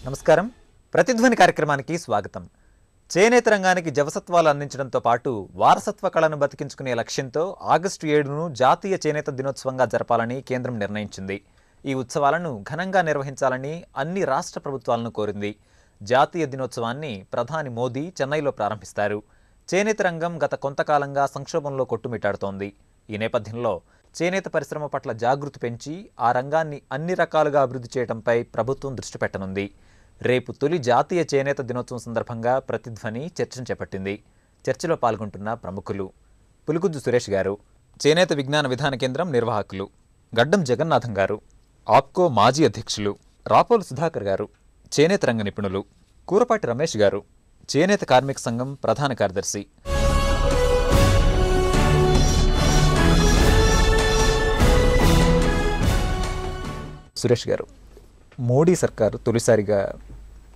నమస్కారం. ప్రతిధ్వని కార్యక్రమానికి స్వాగతం. చేనేత రంగానికి జవసత్వాలు అందించడంతో పాటు వారసత్వ కళను బతికించుకునే లక్ష్యంతో ఆగస్టు 7ను జాతీయ చేనేత దినోత్సవంగా జరపాలని కేంద్రం నిర్ణయించింది. ఈ ఉత్సవాలను ఘనంగా నిర్వహించాలని అన్ని రాష్ట్ర ప్రభుత్వాలను కోరింది. జాతీయ దినోత్సవాన్ని ప్రధాని మోదీ చెన్నైలో ప్రారంభిస్తారు. చేనేత రంగం గత కొంతకాలంగా సంక్షోభంలో కొట్టుమిట్టాడుతోంది. ఈ నేపథ్యంలో చేనేత పరిశ్రమ పట్ల జాగృతి పెంచి ఆ రంగాన్ని అన్ని రకాలుగా అభివృద్ధి చేయడంపై ప్రభుత్వం దృష్టి పెట్టనుంది. రేపు తొలి జాతీయ చేనేత దినోత్సవం సందర్భంగా ప్రతిధ్వని చర్చను చేపట్టింది. చర్చలో పాల్గొంటున్న ప్రముఖులు పులికుద్దు సురేష్ గారు, చేనేత విజ్ఞాన విధాన కేంద్రం నిర్వాహకులు గడ్డం జగన్నాథం గారు, ఆప్కో మాజీ అధ్యక్షులు రాపోలు సుధాకర్ గారు, చేనేత రంగ నిపుణులు కూరపాటి రమేష్ గారు, చేనేత కార్మిక సంఘం ప్రధాన కార్యదర్శి. సురేష్ గారు, మోడీ సర్కారు తొలిసారిగా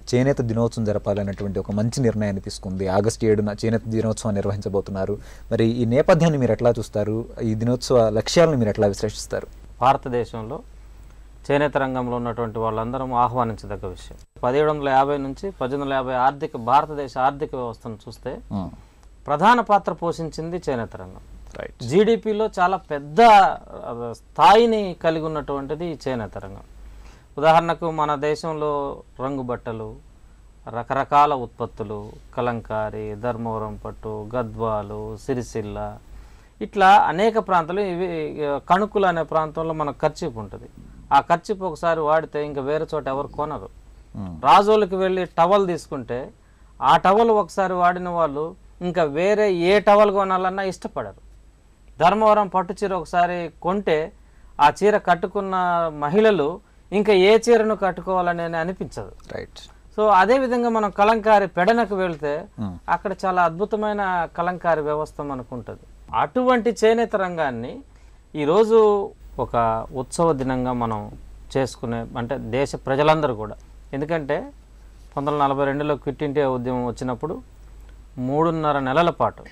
చేనేత దినోత్సవం జరపాలనేటువంటి ఒక మంచి నిర్ణయాన్ని తీసుకుంది. ఆగస్టు 7న చేనేత దినోత్సవం నిర్వహించబోతున్నారు. మరి ఈ నేపథ్యాన్ని మీరు ఎట్లా చూస్తారు? ఈ దినోత్సవ లక్ష్యాలను మీరు ఎట్లా విశ్లేషిస్తారు? భారతదేశంలో చేనేత రంగంలో ఉన్నటువంటి వాళ్ళందరం ఆహ్వానించదగ్గ విషయం. 1750 నుంచి 1850 భారతదేశ ఆర్థిక వ్యవస్థను చూస్తే ప్రధాన పాత్ర పోషించింది చేనేత రంగం. జీడిపిలో చాలా పెద్ద స్థాయిని కలిగి ఉన్నటువంటిది చేనేత రంగం. ఉదాహరణకు మన దేశంలో రంగు బట్టలు, రకరకాల ఉత్పత్తులు, కలంకారీ, ధర్మవరం పట్టు, గద్వాలు, సిరిసిల్ల, ఇట్లా అనేక ప్రాంతాలు. ఇవి కణుకులు అనే ప్రాంతంలో మనకు కర్చీప్ ఉంటుంది. ఆ కర్చీప్ ఒకసారి వాడితే ఇంకా వేరే చోట ఎవరు కొనరు. రాజోళ్ళకి వెళ్ళి టవల్ తీసుకుంటే ఆ టవల్ ఒకసారి వాడిన వాళ్ళు ఇంకా వేరే ఏ టవల్ కొనాలన్నా ఇష్టపడరు. ధర్మవరం పట్టు చీర ఒకసారి కొంటే ఆ చీర కట్టుకున్న మహిళలు ఇంకా ఏ చీరను కట్టుకోవాలని అనిపించదు. రైట్. సో అదేవిధంగా మనం కలంకారీ పెడనకు వెళ్తే అక్కడ చాలా అద్భుతమైన కలంకారీ వ్యవస్థ మనకు ఉంటుంది. అటువంటి చేనేత రంగాన్ని ఈరోజు ఒక ఉత్సవ దినంగా మనం చేసుకునే, అంటే దేశ ప్రజలందరూ కూడా, ఎందుకంటే 1942లో క్విట్ ఇండియా ఉద్యమం వచ్చినప్పుడు 3.5 నెలల పాటు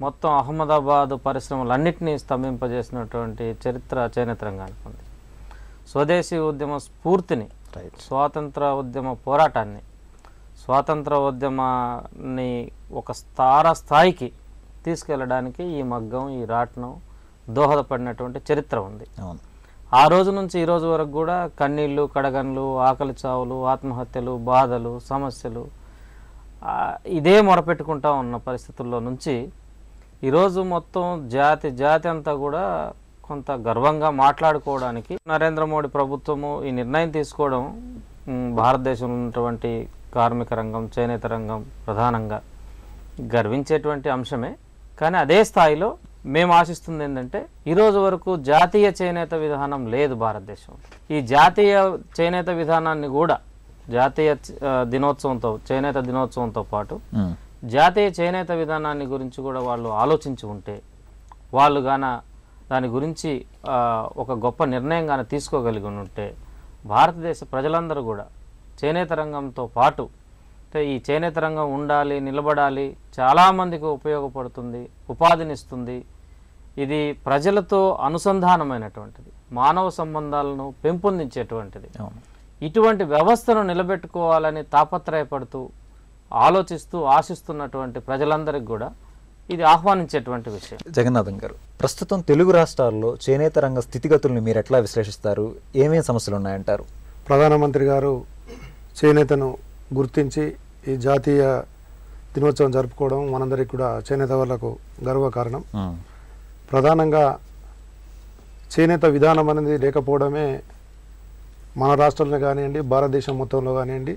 మొత్తం అహ్మదాబాద్ పరిశ్రమలన్నింటినీ స్తంభింపజేసినటువంటి చరిత్ర చేనేత రంగానికి ఉంది. స్వదేశీ ఉద్యమ స్ఫూర్తిని, స్వాతంత్ర ఉద్యమ పోరాటాన్ని, స్వాతంత్ర ఉద్యమాన్ని ఒక స్థాయికి తీసుకెళ్ళడానికి ఈ మగ్గం, ఈ రాట్నం దోహదపడినటువంటి చరిత్ర ఉంది. ఆ రోజు నుంచి ఈ రోజు వరకు కూడా కన్నీళ్ళు, కడగన్లు, ఆకలి చావులు, ఆత్మహత్యలు, బాధలు, సమస్యలు ఇదే మొరపెట్టుకుంటా ఉన్న పరిస్థితుల్లో నుంచి ఈరోజు మొత్తం జాతి అంతా కూడా కొంత గర్వంగా మాట్లాడుకోవడానికి నరేంద్ర మోడీ ప్రభుత్వము ఈ నిర్ణయం తీసుకోవడం భారతదేశంలో ఉన్నటువంటి కార్మిక రంగం, చేనేత రంగం ప్రధానంగా గర్వించేటువంటి అంశమే. కానీ అదే స్థాయిలో మేము ఆశిస్తుంది ఏంటంటే, ఈరోజు వరకు జాతీయ చేనేత విధానం లేదు భారతదేశంలో. ఈ జాతీయ చేనేత విధానాన్ని కూడా జాతీయ దినోత్సవంతో, చేనేత దినోత్సవంతో పాటు జాతీయ చేనేత విధానాన్ని గురించి కూడా వాళ్ళు ఆలోచించి ఉంటే, వాళ్ళు గాన దాని గురించి ఒక గొప్ప నిర్ణయం గాన తీసుకోగలిగి ఉంటే, భారతదేశ ప్రజలందరూ కూడా చేనేత రంగంతో పాటు, అంటే ఈ చేనేత రంగం ఉండాలి, నిలబడాలి, చాలామందికి ఉపయోగపడుతుంది, ఉపాధినిస్తుంది, ఇది ప్రజలతో అనుసంధానమైనటువంటిది, మానవ సంబంధాలను పెంపొందించేటువంటిది. ఇటువంటి వ్యవస్థను నిలబెట్టుకోవాలని తాపత్రయపడుతూ, ఆలోచిస్తూ, ఆశిస్తున్నటువంటి ప్రజలందరికీ కూడా ఇది ఆహ్వానించేటువంటి విషయం. జగన్నాథం గారు, ప్రస్తుతం తెలుగు రాష్ట్రాల్లో చేనేత రంగ స్థితిగతులను మీరు ఎట్లా విశ్లేషిస్తారు? ఏమేమి సమస్యలు ఉన్నాయంటారు? ప్రధానమంత్రి గారు చేనేతను గుర్తించి ఈ జాతీయ దినోత్సవం జరుపుకోవడం మనందరికీ కూడా చేనేత వాళ్ళకు గర్వకారణం. ప్రధానంగా చేనేత విధానం అనేది లేకపోవడమే మన రాష్ట్రంలో కానివ్వండి, భారతదేశం మొత్తంలో కానివ్వండి,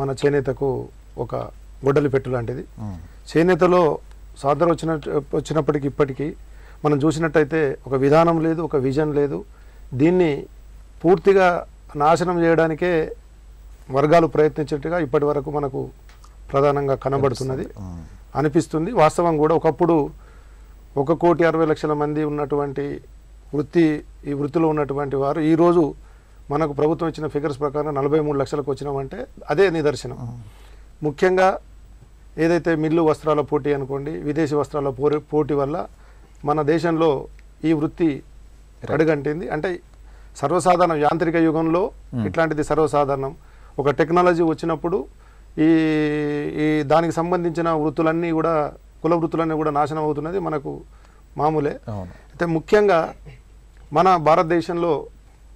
మన చేనేతకు ఒక గొడ్డలి పెట్టు లాంటిది. చేనేతలో సాధన వచ్చినప్పటికీ ఇప్పటికీ మనం చూసినట్టయితే ఒక విధానం లేదు, ఒక విజన్ లేదు. దీన్ని పూర్తిగా నాశనం చేయడానికే వర్గాలు ప్రయత్నించేట్టుగా ఇప్పటి వరకు మనకు ప్రధానంగా కనబడుతున్నది అనిపిస్తుంది. వాస్తవం కూడా ఒకప్పుడు 1,60,00,000 మంది ఉన్నటువంటి ఈ వృత్తిలో ఉన్నటువంటి వారు ఈరోజు మనకు ప్రభుత్వం ఇచ్చిన ఫిగర్స్ ప్రకారం 43 లక్షలకు వచ్చినామంటే అదే నిదర్శనం. ముఖ్యంగా ఏదైతే మిల్లు వస్త్రాల పోటీ అనుకోండి, విదేశీ వస్త్రాల పోటీ వల్ల మన దేశంలో ఈ వృత్తి అడుగంటింది. అంటే సర్వసాధారణం, యాంత్రిక యుగంలో ఇట్లాంటిది సర్వసాధారణం. ఒక టెక్నాలజీ వచ్చినప్పుడు ఈ ఈ దానికి సంబంధించిన వృత్తులన్నీ కూడా కుల వృత్తులన్నీ కూడా నాశనం అవుతున్నది మనకు మామూలే. అయితే ముఖ్యంగా మన భారతదేశంలో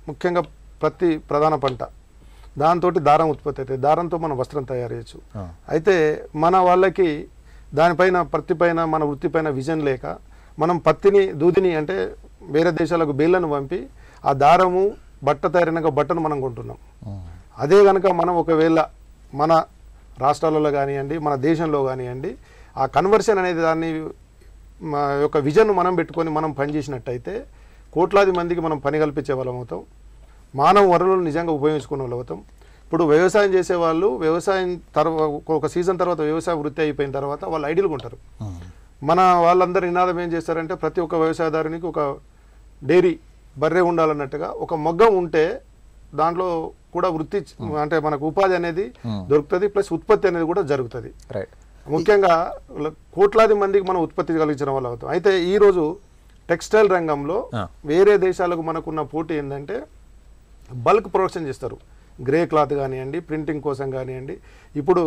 ముఖ్యంగా ప్రతి ప్రధాన పంట దాంతో దారం ఉత్పత్తి అవుతుంది. దారంతో మనం వస్త్రం తయారు చేయొచ్చు. అయితే మన వాళ్ళకి దానిపైన పత్తిపైన మన వృత్తిపైన విజన్ లేక మనం పత్తిని దూదిని అంటే వేరే దేశాలకు బేళ్లను పంపి ఆ దారము బట్ట తయారైనాక బట్టను మనం కొంటున్నాం. అదే కనుక మనం ఒకవేళ మన రాష్ట్రాలలో కానివ్వండి మన దేశంలో కానివ్వండి ఆ కన్వర్షన్ అనేది దాన్ని యొక్క విజన్ మనం పెట్టుకొని మనం పనిచేసినట్టయితే కోట్లాది మందికి మనం పని కల్పించే వాళ్ళం అవుతాం. మానవ వనరులను నిజంగా ఉపయోగించుకునే వాళ్ళు అవుతాం. ఇప్పుడు వ్యవసాయం చేసేవాళ్ళు వ్యవసాయం తర్వాత ఒక సీజన్ తర్వాత వ్యవసాయ వృత్తి అయిపోయిన తర్వాత వాళ్ళు ఐడియల్గా ఉంటారు. మన వాళ్ళందరూ నినాదం ఏం చేస్తారంటే ప్రతి ఒక్క వ్యవసాయదారునికి ఒక డైరీ బర్రె ఉండాలన్నట్టుగా ఒక మొగ్గం ఉంటే దాంట్లో కూడా వృత్తి అంటే మనకు ఉపాధి అనేది దొరుకుతుంది, ప్లస్ ఉత్పత్తి అనేది కూడా జరుగుతుంది. ముఖ్యంగా కోట్లాది మందికి మనం ఉత్పత్తి కలిగించిన వాళ్ళు అవుతాం. అయితే ఈరోజు టెక్స్టైల్ రంగంలో వేరే దేశాలకు మనకున్న పోటీ ఏంటంటే బల్క్ ప్రొడక్షన్ చేస్తారు. గ్రే క్లాత్ కానివ్వండి, ప్రింటింగ్ కోసం కానివ్వండి. ఇప్పుడు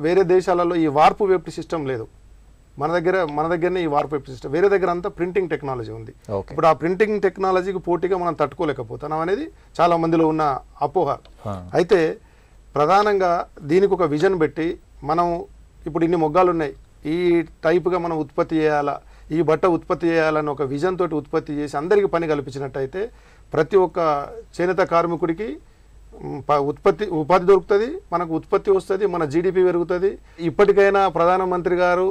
వేరే దేశాలలో ఈ వార్పు వెబ్ సిస్టమ్ లేదు. మన దగ్గరనే ఈ వార్పు వెబ్ సిస్టమ్, వేరే దగ్గర అంతా ప్రింటింగ్ టెక్నాలజీ ఉంది. ఇప్పుడు ఆ ప్రింటింగ్ టెక్నాలజీకి పోటీగా మనం తట్టుకోలేకపోతున్నాం అనేది చాలా మందిలో ఉన్న అపోహ. అయితే ప్రధానంగా దీనికి ఒక విజన్ పెట్టి మనం ఇప్పుడు ఇన్ని మొగ్గాలు ఉన్నాయి, ఈ టైపుగా మనం ఉత్పత్తి చేయాలా, ఈ బట్ట ఉత్పత్తి చేయాలని ఒక విజన్ తోటి ఉత్పత్తి చేసి అందరికీ పని కల్పించినట్టయితే ప్రతి ఒక్క చేనేత కార్మికుడికి ఉపాధి దొరుకుతుంది, మనకు ఉత్పత్తి వస్తుంది, మన జీడిపి పెరుగుతుంది. ఇప్పటికైనా ప్రధానమంత్రి గారు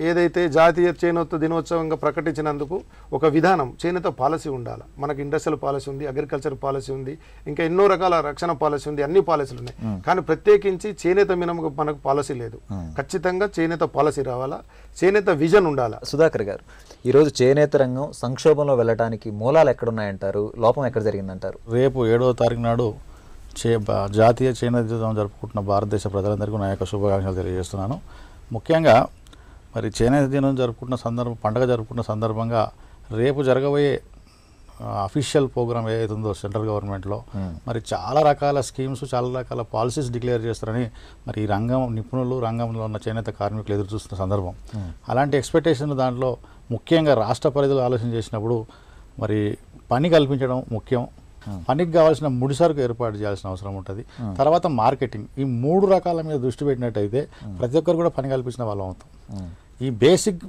ఏదైతే జాతీయ చేనేత దినోత్సవంగా ప్రకటించినందుకు ఒక విధానం చేనేత పాలసీ ఉండాలి. మనకు ఇండస్ట్రియల్ పాలసీ ఉంది, అగ్రికల్చర్ పాలసీ ఉంది, ఇంకా ఎన్నో రకాల రక్షణ పాలసీ ఉంది, అన్ని పాలసీలు ఉన్నాయి. కానీ ప్రత్యేకించి చేనేత మినము మనకు పాలసీ లేదు. ఖచ్చితంగా చేనేత పాలసీ రావాలా, చేనేత విజన్ ఉండాలా. సుధాకర్ గారు, ఈరోజు చేనేత రంగం సంక్షోభంలో వెళ్ళడానికి మూలాలు ఎక్కడున్నాయంటారు? లోపం ఎక్కడ జరిగిందంటారు? రేపు 7వ తారీఖు నాడు జాతీయ చేనేత దినోత్సవం జరుపుకుంటున్న భారతదేశ ప్రజలందరికీ నా యొక్క శుభాకాంక్షలు తెలియజేస్తున్నాను. ముఖ్యంగా మరి చేనేత దినం పండుగ జరుపుకుంటున్న సందర్భంగా రేపు జరగబోయే అఫీషియల్ ప్రోగ్రామ్ ఏదైతే ఉందో సెంట్రల్ గవర్నమెంట్లో మరి చాలా రకాల స్కీమ్స్, చాలా రకాల పాలసీస్ డిక్లేర్ చేస్తారని మరి ఈ రంగం నిపుణులు, రంగంలో ఉన్న చేనేత కార్మికులు ఎదురు చూస్తున్న సందర్భం. అలాంటి ఎక్స్పెక్టేషన్ దాంట్లో ముఖ్యంగా రాష్ట్ర పరిధిలో ఆలోచన చేసినప్పుడు మరి పని కల్పించడం ముఖ్యం. పనికి కావాల్సిన ముడిసరుకు ఏర్పాటు చేయాల్సిన అవసరం ఉంటుంది. తర్వాత మార్కెటింగ్, ఈ 3 రకాల మీద దృష్టి పెట్టినట్టయితే ప్రతి ఒక్కరు కూడా పని కల్పించిన వాళ్ళం అవుతాం. ఈ బేసిక్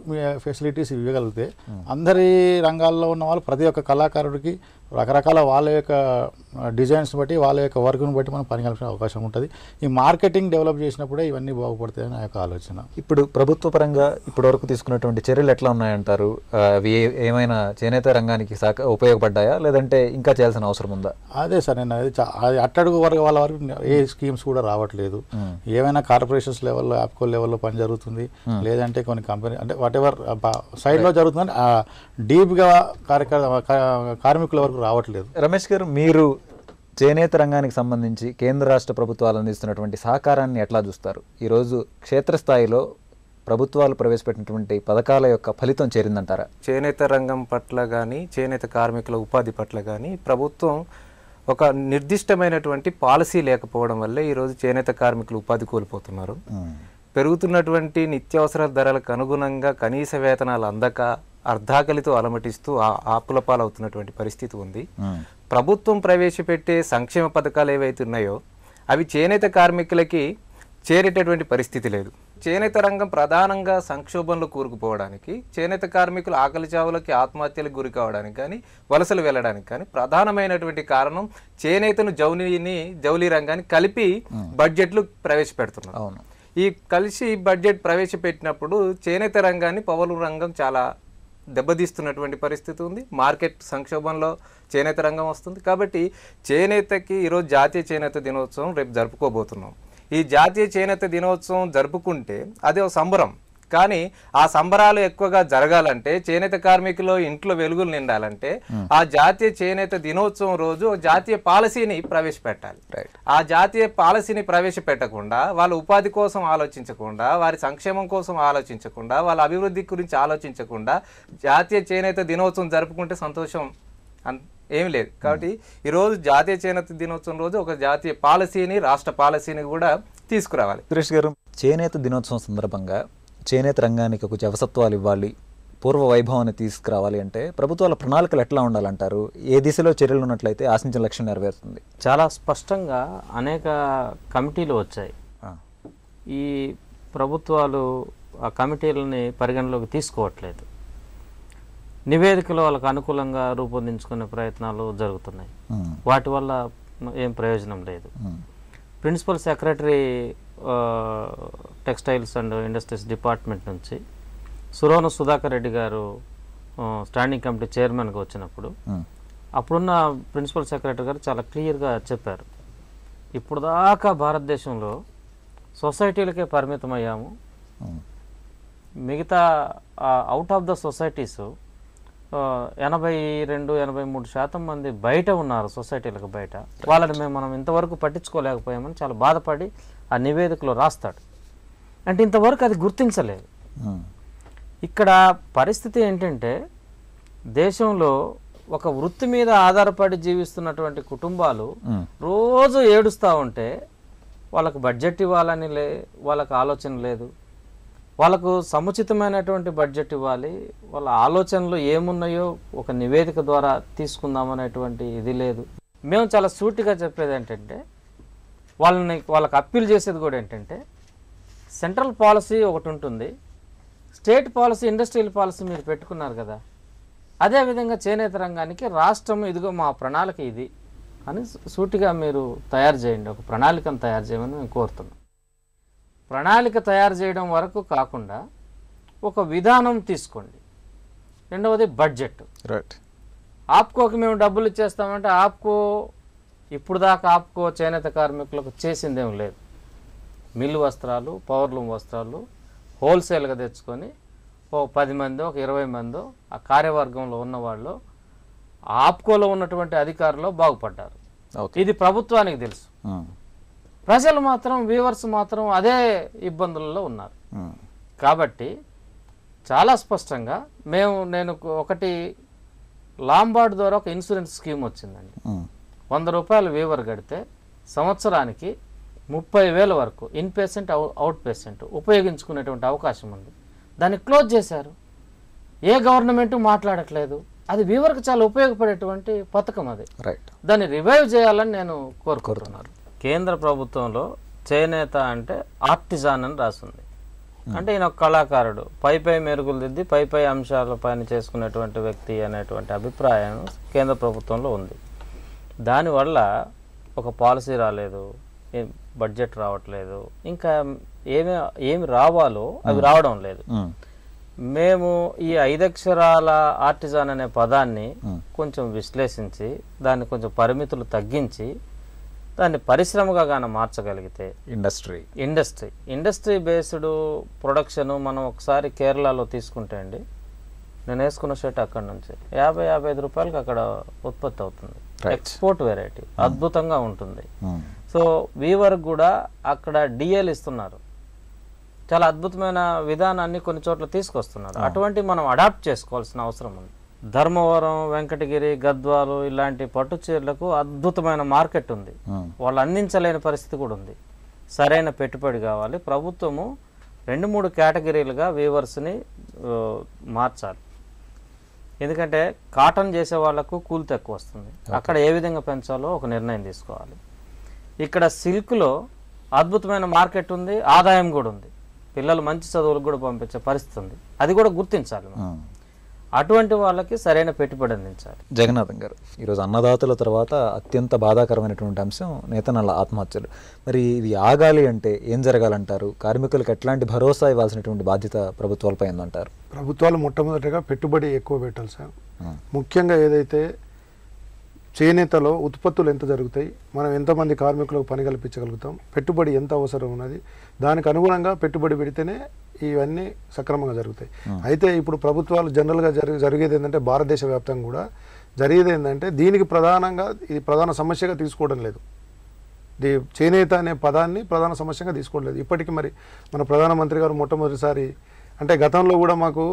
ఫెసిలిటీస్ ఇవ్వగలిగితే అందరి రంగాల్లో ఉన్న వాళ్ళు ప్రతి ఒక్క కళాకారుడికి రకరకాల వాళ్ళ యొక్క డిజైన్స్ బట్టి వాళ్ళ యొక్క వర్క్ను బట్టి మనం పని కల్పించే అవకాశం ఉంటుంది. ఈ మార్కెటింగ్ డెవలప్ చేసినప్పుడే ఇవన్నీ బాగుపడతాయని నా యొక్క ఆలోచన. ఇప్పుడు ప్రభుత్వ పరంగా ఇప్పటివరకు తీసుకున్నటువంటి చర్యలు ఎట్లా ఉన్నాయంటారు? అవి ఏమైనా చేనేత రంగానికి ఉపయోగపడ్డాయా, లేదంటే ఇంకా చేయాల్సిన అవసరం ఉందా? అదే సార్, నేను అది అట్టడుగు వాళ్ళ వరకు ఏ స్కీమ్స్ కూడా రావట్లేదు. ఏమైనా కార్పొరేషన్స్ లెవెల్లో, ఆప్కో లెవెల్లో పని జరుగుతుంది, లేదంటే కొన్ని కంపెనీ అంటే వాట్ ఎవర్ సైడ్లో జరుగుతుందని డీప్గా కార్మికుల వరకు రావట్లేదు. రమేష్ గారు, మీరు చేనేత రంగానికి సంబంధించి కేంద్ర రాష్ట్ర ప్రభుత్వాలు అందిస్తున్నటువంటి సహకారాన్ని ఎట్లా చూస్తారు? ఈరోజు క్షేత్రస్థాయిలో ప్రభుత్వాలు ప్రవేశపెట్టినటువంటి పథకాల యొక్క ఫలితం చేరిందంటారా? చేనేత రంగం పట్ల కానీ చేనేత కార్మికుల ఉపాధి పట్ల కానీ ప్రభుత్వం ఒక నిర్దిష్టమైనటువంటి పాలసీ లేకపోవడం వల్లే ఈరోజు చేనేత కార్మికులు ఉపాధి కోల్పోతున్నారు. పెరుగుతున్నటువంటి నిత్యావసర ధరలకు అనుగుణంగా కనీస వేతనాలు అందక అర్ధాకలితో అలమటిస్తూ ఆపుల పాలవుతున్నటువంటి పరిస్థితి ఉంది. ప్రభుత్వం ప్రవేశపెట్టే సంక్షేమ పథకాలు ఏవైతే ఉన్నాయో అవి చేనేత కార్మికులకి చేరేటటువంటి పరిస్థితి లేదు. చేనేత రంగం ప్రధానంగా సంక్షోభంలో కూరుకుపోవడానికి, చేనేత కార్మికులు ఆకలి చావులకి, ఆత్మహత్యలకు గురి కావడానికి కానీ, వలసలు వెళ్ళడానికి కానీ ప్రధానమైనటువంటి కారణం చేనేతను జౌళి రంగాన్ని కలిపి బడ్జెట్లు ప్రవేశపెడుతున్నారు. ఈ కలిసి బడ్జెట్ ప్రవేశపెట్టినప్పుడు చేనేత రంగాన్ని పౌర రంగం చాలా దెబ్బతీస్తున్నటువంటి పరిస్థితి ఉంది. మార్కెట్ సంక్షోభంలో చేనేత రంగం వస్తుంది. కాబట్టి చేనేతకి ఈరోజు జాతీయ చేనేత దినోత్సవం రేపు జరుపుకోబోతున్నాం. ఈ జాతీయ చేనేత దినోత్సవం జరుపుకుంటే అదే ఒక సంబరం. కానీ ఆ సంబరాలు ఎక్కువగా జరగాలంటే, చేనేత కార్మికులు ఇంట్లో వెలుగులు నిండాలంటే ఆ జాతీయ చేనేత దినోత్సవం రోజు జాతీయ పాలసీని ప్రవేశపెట్టాలి. ఆ జాతీయ పాలసీని ప్రవేశపెట్టకుండా, వాళ్ళ ఉపాధి కోసం ఆలోచించకుండా, వారి సంక్షేమం కోసం ఆలోచించకుండా, వాళ్ళ అభివృద్ధి గురించి ఆలోచించకుండా జాతీయ చేనేత దినోత్సవం జరుపుకుంటే సంతోషం ఏం లేదు. కాబట్టి ఈరోజు జాతీయ చేనేత దినోత్సవం రోజు ఒక జాతీయ పాలసీని, రాష్ట్ర పాలసీని కూడా తీసుకురావాలి. సురేష్ గారు, చేనేత దినోత్సవం సందర్భంగా చేనేత రంగానికి ఒక జవసత్వాలు ఇవ్వాలి, పూర్వ వైభవాన్ని తీసుకురావాలి అంటే ప్రభుత్వాల ప్రణాళికలు ఎట్లా ఉండాలంటారు? ఏ దిశలో చర్యలు ఉన్నట్లయితే ఆశించిన లక్ష్యం నెరవేరుతుంది? చాలా స్పష్టంగా అనేక కమిటీలు వచ్చాయి. ఈ ప్రభుత్వాలు ఆ కమిటీలని పరిగణలోకి తీసుకోవట్లేదు. నివేదికలు వాళ్ళకు అనుకూలంగా రూపొందించుకునే ప్రయత్నాలు జరుగుతున్నాయి. వాటి వల్ల ఏం ప్రయోజనం లేదు. Principal secretary textiles and industries department నుంచి సురోన సుధాకర్ రెడ్డి గారు స్టాండింగ్ కమిటీ చైర్మన్గా వచ్చినప్పుడు అప్పుడున్న ప్రిన్సిపల్ సెక్రటరీ గారు చాలా క్లియర్గా చెప్పారు, ఇప్పుడు దాకా భారతదేశంలో సొసైటీలకే పరిమితం అయ్యాము, మిగతా అవుట్ ఆఫ్ ద సొసైటీస్ 82-83% మంది బయట ఉన్నారు, సొసైటీలకు బయట. వాళ్ళని మనం ఇంతవరకు పట్టించుకోలేకపోయామని చాలా బాధపడి ఆ నివేదికలో రాస్తాడు. అంటే ఇంతవరకు అది గుర్తించలేదు. ఇక్కడ పరిస్థితి ఏంటంటే దేశంలో ఒక వృత్తి మీద ఆధారపడి జీవిస్తున్నటువంటి కుటుంబాలు రోజు ఏడుస్తూ ఉంటే వాళ్ళకు బడ్జెట్ ఇవ్వాలని వాళ్ళకు ఆలోచన లేదు. వాళ్ళకు సముచితమైనటువంటి బడ్జెట్ ఇవ్వాలి, వాళ్ళ ఆలోచనలు ఏమున్నాయో ఒక నివేదిక ద్వారా తీసుకుందామనేటువంటి ఇది లేదు. మేము చాలా సూటిగా చెప్పేది ఏంటంటే వాళ్ళకు అప్పీల్ చేసేది కూడా ఏంటంటే సెంట్రల్ పాలసీ ఒకటి ఉంటుంది, స్టేట్ పాలసీ, ఇండస్ట్రియల్ పాలసీ మీరు పెట్టుకున్నారు కదా, అదేవిధంగా చేనేత రంగానికి రాష్ట్రం ఇదిగో మా ప్రణాళిక ఇది అని సూటిగా మీరు తయారు చేయండి, ఒక ప్రణాళికను తయారు చేయమని మేము కోరుతున్నాం. ప్రణాళిక తయారు చేయడం వరకు కాకుండా ఒక విధానం తీసుకోండి. రెండవది బడ్జెట్. రైట్. ఆప్కోకి మేము డబ్బులు ఇచ్చేస్తామంటే ఆప్కో ఇప్పుడు దాకా ఆప్కో చేనేత కార్మికులకు చేసిందేం లేదు. మిల్లు వస్త్రాలు, పవర్లూమ్ వస్త్రాలు హోల్సేల్గా తెచ్చుకొని ఓ 10 మందో ఒక 20 మందో ఆ కార్యవర్గంలో ఉన్నవాళ్ళు ఆప్కోలో ఉన్నటువంటి అధికారులు బాగుపడ్డారు. ఇది ప్రభుత్వానికి తెలుసు. ప్రజలు మాత్రం, వీవర్స్ మాత్రం అదే ఇబ్బందులలో ఉన్నారు. కాబట్టి చాలా స్పష్టంగా నేను ఒకటి లాంబార్డ్ ద్వారా ఒక ఇన్సూరెన్స్ స్కీమ్ వచ్చిందండి. 100 రూపాయలు వీవర్ కడితే సంవత్సరానికి 30,000 వరకు ఇన్ పేషెంట్, అవుట్ పేషెంట్ ఉపయోగించుకునేటువంటి అవకాశం ఉంది. దాన్ని క్లోజ్ చేశారు. ఏ గవర్నమెంట్ మాట్లాడట్లేదు. అది వీవర్కి చాలా ఉపయోగపడేటువంటి పథకం అది. రైట్. దాన్ని రివైవ్ చేయాలని నేను కోరుకుంటున్నాను. కేంద్ర ప్రభుత్వంలో చేనేత అంటే ఆర్టిజాన్ అని రాసింది. అంటే ఈయన ఒక కళాకారుడు, పై మెరుగులు దిద్ది పై అంశాల పైన చేసుకునేటువంటి వ్యక్తి అనేటువంటి అభిప్రాయం కేంద్ర ప్రభుత్వంలో ఉంది. దానివల్ల ఒక పాలసీ రాలేదు, బడ్జెట్ రావట్లేదు, ఇంకా ఏమి రావాలో అవి రావడం లేదు. మేము ఈ 5 అక్షరాల ఆర్టిజాన్ అనే పదాన్ని కొంచెం విశ్లేషించి దాన్ని కొంచెం పరిమితులు తగ్గించి దాన్ని పరిశ్రమగా గాన మార్చగలిగితే, ఇండస్ట్రీ బేస్డ్ ప్రొడక్షన్ మనం ఒకసారి కేరళలో తీసుకుంటే అండి, నేను వేసుకున్న షర్ట్ అక్కడ నుంచి 50-55 రూపాయలకి అక్కడ ఉత్పత్తి అవుతుంది. ఎక్స్పోర్ట్ వెరైటీ అద్భుతంగా ఉంటుంది. సో వీవర్ కూడా అక్కడ డిఎల్ ఇస్తున్నారు. చాలా అద్భుతమైన విధానాన్ని కొన్ని చోట్ల తీసుకొస్తున్నారు. అటువంటి మనం అడాప్ట్ చేసుకోవాల్సిన అవసరం ఉంది. ధర్మవరం, వెంకటగిరి, గద్వాలు ఇలాంటి పట్టు చీరలకు అద్భుతమైన మార్కెట్ ఉంది. వాళ్ళు అందించలేని పరిస్థితి కూడా ఉంది. సరైన పెట్టుబడి కావాలి. ప్రభుత్వము 2-3 కేటగిరీలుగా వీవర్స్ని మార్చాలి. ఎందుకంటే కాటన్ చేసే వాళ్లకు కూలి తక్కువ వస్తుంది. అక్కడ ఏ విధంగా పెంచాలో ఒక నిర్ణయం తీసుకోవాలి. ఇక్కడ సిల్క్లో అద్భుతమైన మార్కెట్ ఉంది, ఆదాయం కూడా ఉంది. పిల్లలు మంచి చదువులకు కూడా పంపించే పరిస్థితి ఉంది. అది కూడా గుర్తించాలి. అటువంటి వాళ్ళకి సరైన పెట్టుబడి అందించాలి. జగన్నాథం గారు, ఈరోజు అన్నదాతల తర్వాత అత్యంత బాధాకరమైనటువంటి అంశం నేతన్నల ఆత్మహత్యలు. మరి ఇవి ఆగాలి అంటే ఏం జరగాలంటారు? కార్మికులకు ఎట్లాంటి భరోసా ఇవ్వాల్సినటువంటి బాధ్యత ప్రభుత్వాలపై ఉందంటారు? ప్రభుత్వాలు మొట్టమొదటిగా పెట్టుబడి ఎక్కువ పెట్టాలి సార్. ముఖ్యంగా ఏదైతే చేనేతలో ఉత్పత్తులు ఎంత జరుగుతాయి, మనం ఎంతమంది కార్మికులకు పని కల్పించగలుగుతాం, పెట్టుబడి ఎంత అవసరం ఉన్నది, దానికి అనుగుణంగా పెట్టుబడి పెడితేనే ఇవన్నీ సక్రమంగా జరుగుతాయి. అయితే ఇప్పుడు ప్రభుత్వాలు జనరల్గా జరిగేది ఏంటంటే, భారతదేశ వ్యాప్తంగా కూడా జరిగేది ఏంటంటే, దీనికి ప్రధానంగా ఇది ప్రధాన సమస్యగా తీసుకోవడం లేదు. చేనేత అనే పదాన్ని ప్రధాన సమస్యగా తీసుకోవడం లేదు. ఇప్పటికీ మరి మన ప్రధానమంత్రి గారు మొట్టమొదటిసారి, అంటే గతంలో కూడా మాకు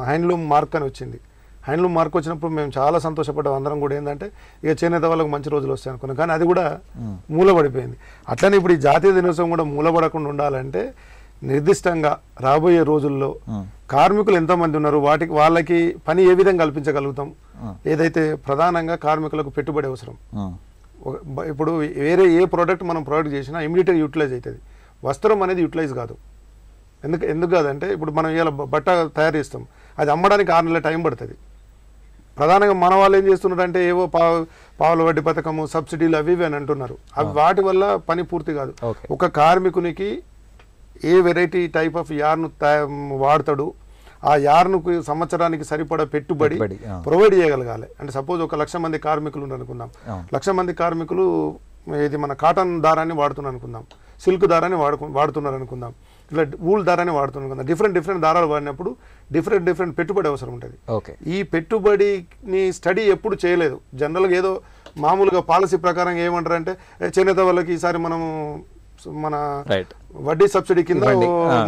హ్యాండ్లూమ్ మార్క్ అని వచ్చింది, హ్యాండ్లూమ్ మార్క్ వచ్చినప్పుడు మేము చాలా సంతోషపడ్డాం అందరం కూడా. ఏంటంటే ఇక చేనేత వాళ్ళకు మంచి రోజులు వస్తాయి అనుకున్నాం, కానీ అది కూడా మూలపడిపోయింది. అట్లనే ఇప్పుడు ఈ జాతీయ దినోత్సవం కూడా మూలపడకుండా ఉండాలంటే నిర్దిష్టంగా రాబోయే రోజుల్లో కార్మికులు ఎంతమంది ఉన్నారు, వాళ్ళకి పని ఏ విధంగా కల్పించగలుగుతాం, ఏదైతే ప్రధానంగా కార్మికులకు పెట్టుబడి అవసరం. ఇప్పుడు వేరే ఏ ప్రోడక్ట్ మనం ప్రొడక్ట్ చేసినా ఇమీడియట్గా యూటిలైజ్ అవుతుంది, వస్త్రం అనేది యూటిలైజ్ కాదు. ఎందుకు కాదంటే ఇప్పుడు మనం ఇలా బట్ట తయారు చేస్తాం, అది అమ్మడానికి 6 నెలల టైం పడుతుంది. ప్రధానంగా మన వాళ్ళు ఏం చేస్తున్నారంటే ఏవో పావుల వడ్డీ పథకము, సబ్సిడీలు అవి అని అంటున్నారు. అవి వాటి వల్ల పని పూర్తి కాదు. ఒక కార్మికునికి ఏ వెరైటీ టైప్ ఆఫ్ యార్ను వాడతాడు, ఆ యార్నుకు సంవత్సరానికి సరిపడా పెట్టుబడి ప్రొవైడ్ చేయగలగాలి. అంటే సపోజ్ 1,00,000 మంది కార్మికులు అనుకుందాం, 1,00,000 మంది కార్మికులు ఇది మన కాటన్ దారాన్ని వాడుతున్నారు అనుకుందాం, సిల్క్ దారాన్ని వాడుతున్నారు అనుకుందాం, ఇట్లా వూల్ దారాన్ని వాడుతున్నారు అనుకుందాం. డిఫరెంట్ దారాలు వాడినప్పుడు డిఫరెంట్ పెట్టుబడి అవసరం ఉంటుంది. ఈ పెట్టుబడిని స్టడీ ఎప్పుడు చేయలేదు. జనరల్గా ఏదో మామూలుగా పాలసీ ప్రకారం ఏమంటారంటే చేనేత వాళ్ళకి ఈసారి మనం మన వడ్డీ సబ్సిడీ కింద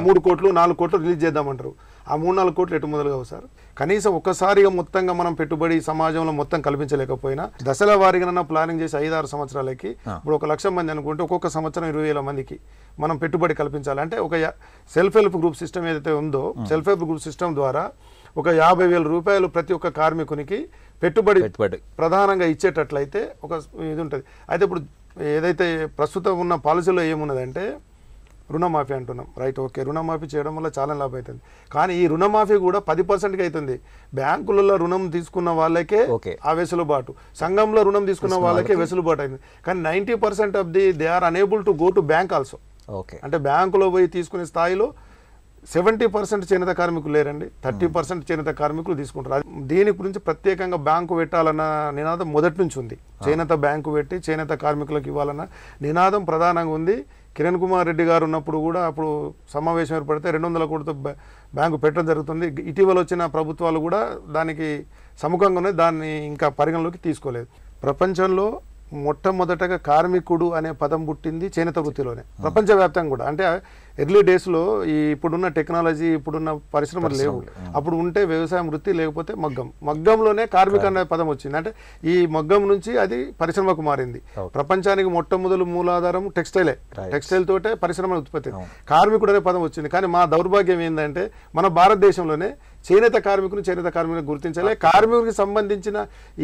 3 కోట్లు 4 కోట్లు రిలీజ్ చేద్దామంటారు. ఆ 3-4 కోట్లు ఎటు మొదలుగా సార్. కనీసం ఒక్కసారిగా మొత్తంగా మనం పెట్టుబడి సమాజంలో మొత్తం కల్పించలేకపోయినా దశల వారీగా ప్లానింగ్ చేసి 5-6 సంవత్సరాలకి ఇప్పుడు 1,00,000 మంది అనుకుంటే ఒక్కొక్క సంవత్సరం 20,000 మందికి మనం పెట్టుబడి కల్పించాలి. అంటే ఒక సెల్ఫ్ హెల్ప్ గ్రూప్ సిస్టమ్ ఏదైతే ఉందో సెల్ఫ్ హెల్ప్ గ్రూప్ సిస్టమ్ ద్వారా ఒక 50,000 రూపాయలు ప్రతి ఒక్క కార్మికునికి పెట్టుబడి ప్రధానంగా ఇచ్చేటట్లయితే ఒక ఇది ఉంటుంది. అయితే ఇప్పుడు ఏదైతే ప్రస్తుతం ఉన్న పాలసీలో ఏమున్నదంటే రుణమాఫీ అంటున్నాం, రైట్, ఓకే, రుణమాఫీ చేయడం వల్ల చాలా లాభం అవుతుంది. కానీ ఈ రుణమాఫీ కూడా 10%కి అవుతుంది. బ్యాంకులలో రుణం తీసుకున్న వాళ్ళకే ఆ వెసులుబాటు, సంఘంలో రుణం తీసుకున్న వాళ్ళకే వెసులుబాటు అయింది. కానీ 90% of they are unable to go to bank also. అంటే బ్యాంకులో పోయి తీసుకునే స్థాయిలో 70% చేనేత కార్మికులు లేరండి, 30% చేనేత కార్మికులు తీసుకుంటారు. దీని గురించి ప్రత్యేకంగా బ్యాంకు పెట్టాలన్న నినాదం మొదటి నుంచి ఉంది. చేనేత బ్యాంకు పెట్టి చేనేత కార్మికులకు ఇవ్వాలన్న నినాదం ప్రధానంగా ఉంది. కిరణ్ కుమార్ రెడ్డి గారు ఉన్నప్పుడు కూడా అప్పుడు సమావేశం ఏర్పడితే 200 కోట్లతో బ్యాంకు పెట్టడం జరుగుతుంది. ఇటీవల వచ్చిన ప్రభుత్వాలు కూడా దానికి సముఖంగా ఉన్నాయి, దాన్ని ఇంకా పరిగణలోకి తీసుకోలేదు. ప్రపంచంలో మొట్టమొదటగా కార్మికుడు అనే పదం పుట్టింది చేనేత వృత్తిలోనే, ప్రపంచవ్యాప్తంగా కూడా. అంటే ఎర్లీ డేస్లో ఈ ఇప్పుడున్న టెక్నాలజీ ఇప్పుడున్న పరిశ్రమలు లేవు. అప్పుడు ఉంటే వ్యవసాయం వృత్తి, లేకపోతే మగ్గంలోనే కార్మిక అనే పదం వచ్చింది. అంటే ఈ మగ్గం నుంచి అది పరిశ్రమకు మారింది. ప్రపంచానికి మొట్టమొదటి మూలాధారం టెక్స్టైల్ తోటే పరిశ్రమ ఉత్పత్తి, కార్మికుడు అనే పదం వచ్చింది. కానీ మా దౌర్భాగ్యం ఏంటంటే మన భారతదేశంలోనే చేనేత కార్మికుని గుర్తించాలి. కార్మికుడికి సంబంధించిన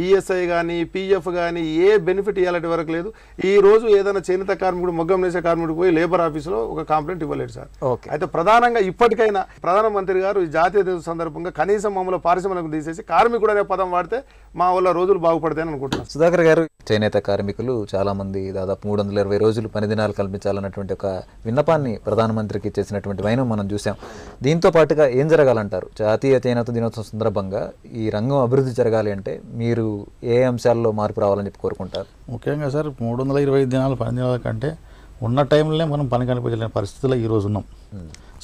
ఈఎస్ఐ కానీ పిఎఫ్ కానీ ఏ బెనిఫిట్ ఇవ్వాలంటే వరకు లేదు. ఈ రోజు ఏదైనా చేనేత కార్మికుడు మగ్గం వేసే కార్మికుడు పోయి లేబర్ ఆఫీసులో ఒక కంప్లైంట్ ఇవ్వలేదు సార్. అయితే ప్రధానంగా ఇప్పటికైనా ప్రధానమంత్రి గారు ఈ జాతీయ దినోత్సవం సందర్భంగా కనీసం మమ్మల్ని పారిశ్రమలకు తీసేసి కార్మికుడు అనే పదం వాడితే మా వల్ల రోజులు బాగుపడతాయని అనుకుంటున్నాను. సుధాకర్ గారు, చేనేత కార్మికులు చాలా మంది దాదాపు 320 రోజులు పని దినాలు కల్పించాలన్నటువంటి ఒక విన్నపాన్ని ప్రధానమంత్రికి చేసినటువంటి వైనం మనం చూసాం. దీంతో పాటుగా ఏం జరగాలంటారు? జాతీయ చేనేత దినోత్సవం సందర్భంగా ఈ రంగం అభివృద్ధి జరగాలి అంటే మీరు ఏ అంశాల్లో మార్పు రావాలని చెప్పి కోరుకుంటారు? ముఖ్యంగా సార్ 320 దినాలు పని దినాల కంటే ఉన్న టైంలోనే మనం పని కల్పించలేని పరిస్థితుల్లో ఈరోజు ఉన్నాం.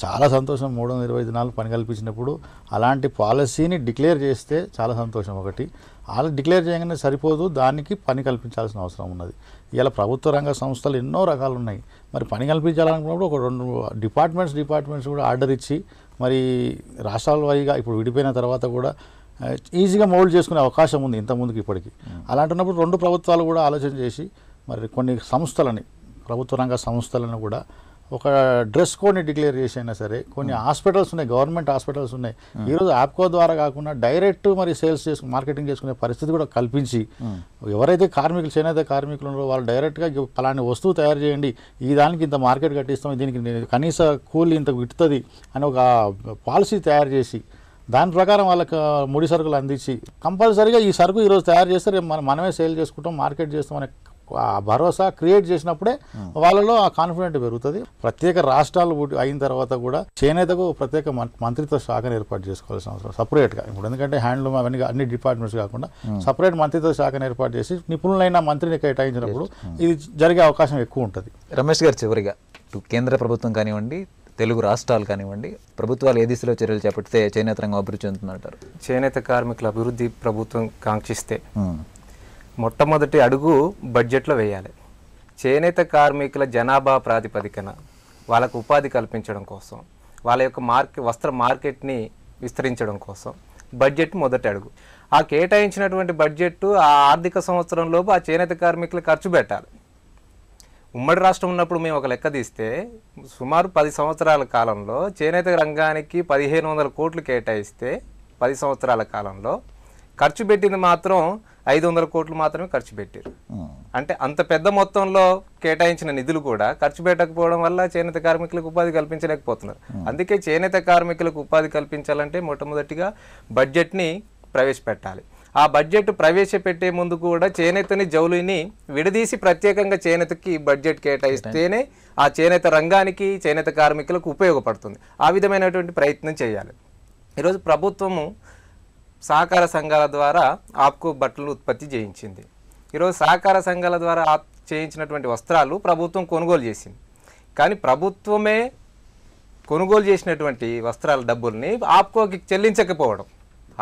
చాలా సంతోషం 320 దినాలు పని కల్పించినప్పుడు అలాంటి పాలసీని డిక్లేర్ చేస్తే చాలా సంతోషం. ఒకటి వాళ్ళు డిక్లేర్ చేయగానే సరిపోదు, దానికి పని కల్పించాల్సిన అవసరం ఉన్నది. ఇలా ప్రభుత్వ రంగ సంస్థలు ఎన్నో రకాలు ఉన్నాయి. మరి పని కల్పించాలనుకున్నప్పుడు ఒక 2 డిపార్ట్మెంట్స్ కూడా ఆర్డర్ ఇచ్చి మరి రాష్ట్రాల వారీగా ఇప్పుడు విడిపోయిన తర్వాత కూడా ఈజీగా మోల్డ్ చేసుకునే అవకాశం ఉంది ఇంతకుముందుకు ఇప్పటికీ. అలాంటున్నప్పుడు 2 ప్రభుత్వాలు కూడా ఆలోచన చేసి మరి కొన్ని సంస్థలని, ప్రభుత్వ రంగ సంస్థలను కూడా ఒక డ్రెస్ కోడ్ని డిక్లేర్ చేసి అయినా సరే, కొన్ని హాస్పిటల్స్ ఉన్నాయి, గవర్నమెంట్ హాస్పిటల్స్ ఉన్నాయి, ఈరోజు యాప్కో ద్వారా కాకుండా డైరెక్ట్ మరి సేల్స్ మార్కెటింగ్ చేసుకునే పరిస్థితి కూడా కల్పించి ఎవరైతే కార్మికులు చేనేత కార్మికులు ఉన్నారో వాళ్ళు డైరెక్ట్గా పలాని వస్తువు తయారు చేయండి, ఈ దానికి ఇంత మార్కెట్ కట్టిస్తాం, దీనికి కనీస కూలి ఇంత విడుతుంది అని ఒక పాలసీ తయారు చేసి దాని ప్రకారం వాళ్ళకి ముడి సరుకులు అందించి కంపల్సరీగా ఈ సరుకు ఈరోజు తయారు చేస్తే రేపు మనమే సేల్ చేసుకుంటాం, మార్కెట్ చేస్తాం అనే భరోసా క్రియేట్ చేసినప్పుడే వాళ్ళలో ఆ కాన్ఫిడెంట్ పెరుగుతుంది. ప్రత్యేక రాష్ట్రాలు అయిన తర్వాత కూడా చేనేతకు ప్రత్యేక మంత్రిత్వ శాఖను ఏర్పాటు చేసుకోవాల్సిన అవసరం సపరేట్గా. ఇప్పుడు ఎందుకంటే హ్యాండ్లూమ్ అవన్నీ అన్ని డిపార్ట్మెంట్స్ కాకుండా సపరేట్ మంత్రిత్వ శాఖను ఏర్పాటు చేసి నిపుణులైన మంత్రిని కేటాయించినప్పుడు ఇది జరిగే అవకాశం ఎక్కువ ఉంటుంది. రమేష్ గారు, చివరిగా కేంద్ర ప్రభుత్వం కానివ్వండి, తెలుగు రాష్ట్రాలు కానివ్వండి, ప్రభుత్వాలు ఏ దిశలో చర్యలు చేపడితే చేనేత రంగం అభివృద్ధి చెందుతుందంటారు? చేనేత కార్మికుల అభివృద్ధి ప్రభుత్వం కాంక్షిస్తే మొట్టమొదటి అడుగు బడ్జెట్లో వేయాలి. చేనేత కార్మికుల జనాభా ప్రాతిపదికన వాళ్ళకు ఉపాధి కల్పించడం కోసం, వాళ్ళ యొక్క వస్త్ర మార్కెట్ని విస్తరించడం కోసం బడ్జెట్ మొదటి అడుగు. ఆ కేటాయించినటువంటి బడ్జెట్ ఆ ఆర్థిక సంవత్సరంలోపు ఆ చేనేత కార్మికులు ఖర్చు పెట్టాలి. ఉమ్మడి రాష్ట్రం ఉన్నప్పుడు మేము ఒక లెక్క తీస్తే సుమారు 10 సంవత్సరాల కాలంలో చేనేత రంగానికి 1500 కోట్లు కేటాయిస్తే 10 సంవత్సరాల కాలంలో ఖర్చు పెట్టింది మాత్రం 500 కోట్లు మాత్రమే ఖర్చు పెట్టారు. అంటే అంత పెద్ద మొత్తంలో కేటాయించిన నిధులు కూడా ఖర్చు పెట్టకపోవడం వల్ల చేనేత కార్మికులకు ఉపాధి కల్పించలేకపోతున్నారు. అందుకే చేనేత కార్మికులకు ఉపాధి కల్పించాలంటే మొట్టమొదటిగా బడ్జెట్ని ప్రవేశపెట్టాలి. ఆ బడ్జెట్ ప్రవేశపెట్టే ముందు కూడా చేనేతని జౌలిని విడదీసి ప్రత్యేకంగా చేనేతకి బడ్జెట్ కేటాయిస్తేనే ఆ చేనేత రంగానికి చేనేత కార్మికులకు ఉపయోగపడుతుంది. ఆ విధమైనటువంటి ప్రయత్నం చేయాలి. ఈరోజు ప్రభుత్వము సహకార సంఘాల ద్వారా ఆప్కో బట్టలు ఉత్పత్తి చేయించింది. ఈరోజు సహకార సంఘాల ద్వారా చేయించినటువంటి వస్త్రాలు ప్రభుత్వం కొనుగోలు చేసింది. కానీ ప్రభుత్వమే కొనుగోలు చేసినటువంటి వస్త్రాల డబ్బుల్ని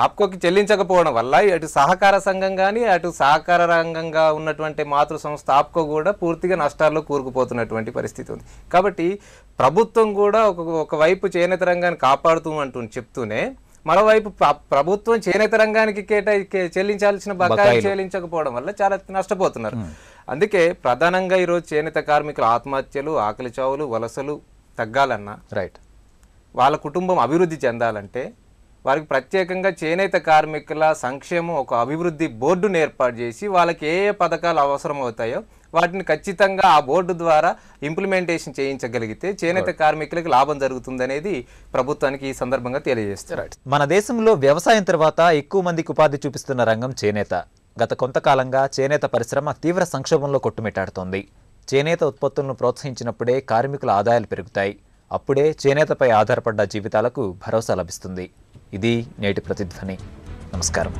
ఆప్కోకి చెల్లించకపోవడం వల్ల అటు సహకార సంఘం కానీ అటు సహకార రంగంగా ఉన్నటువంటి మాతృ సంస్థ ఆప్కో కూడా పూర్తిగా నష్టాల్లో కూరుకుపోతున్నటువంటి పరిస్థితి ఉంది. కాబట్టి ప్రభుత్వం కూడా ఒకవైపు చేనేత రంగాన్ని కాపాడుతూ చెప్తూనే మరోవైపు ప్రభుత్వం చేనేత రంగానికి చెల్లించాల్సిన బకాయిలు చెల్లించకపోవడం వల్ల చాలా నష్టపోతున్నారు. అందుకే ప్రధానంగా ఈరోజు చేనేత కార్మికుల ఆత్మహత్యలు, ఆకలి చావులు, వలసలు తగ్గాలన్నా, వాళ్ళ కుటుంబం అభివృద్ధి చెందాలంటే వారికి ప్రత్యేకంగా చేనేత కార్మికుల సంక్షేమం ఒక అభివృద్ధి బోర్డును ఏర్పాటు చేసి వాళ్ళకి ఏ పథకాలు అవసరం అవుతాయో వాటిని ఖచ్చితంగా ఆ బోర్డు ద్వారా ఇంప్లిమెంటేషన్ చేయించగలిగితే చేనేత కార్మికులకు లాభం జరుగుతుందనేది ప్రభుత్వానికి ఈ సందర్భంగా తెలియజేస్తారు. మన దేశంలో వ్యవసాయం తర్వాత ఎక్కువ మందికి ఉపాధి చూపిస్తున్న రంగం చేనేత. గత కొంతకాలంగా చేనేత పరిశ్రమ తీవ్ర సంక్షోభంలో కొట్టుమిట్టాడుతోంది. చేనేత ఉత్పత్తులను ప్రోత్సహించినప్పుడే కార్మికుల ఆదాయాలు పెరుగుతాయి. అప్పుడే చేనేతపై ఆధారపడ్డ జీవితాలకు భరోసా లభిస్తుంది. ఇది నేటి ప్రతిధ్వని. నమస్కారం.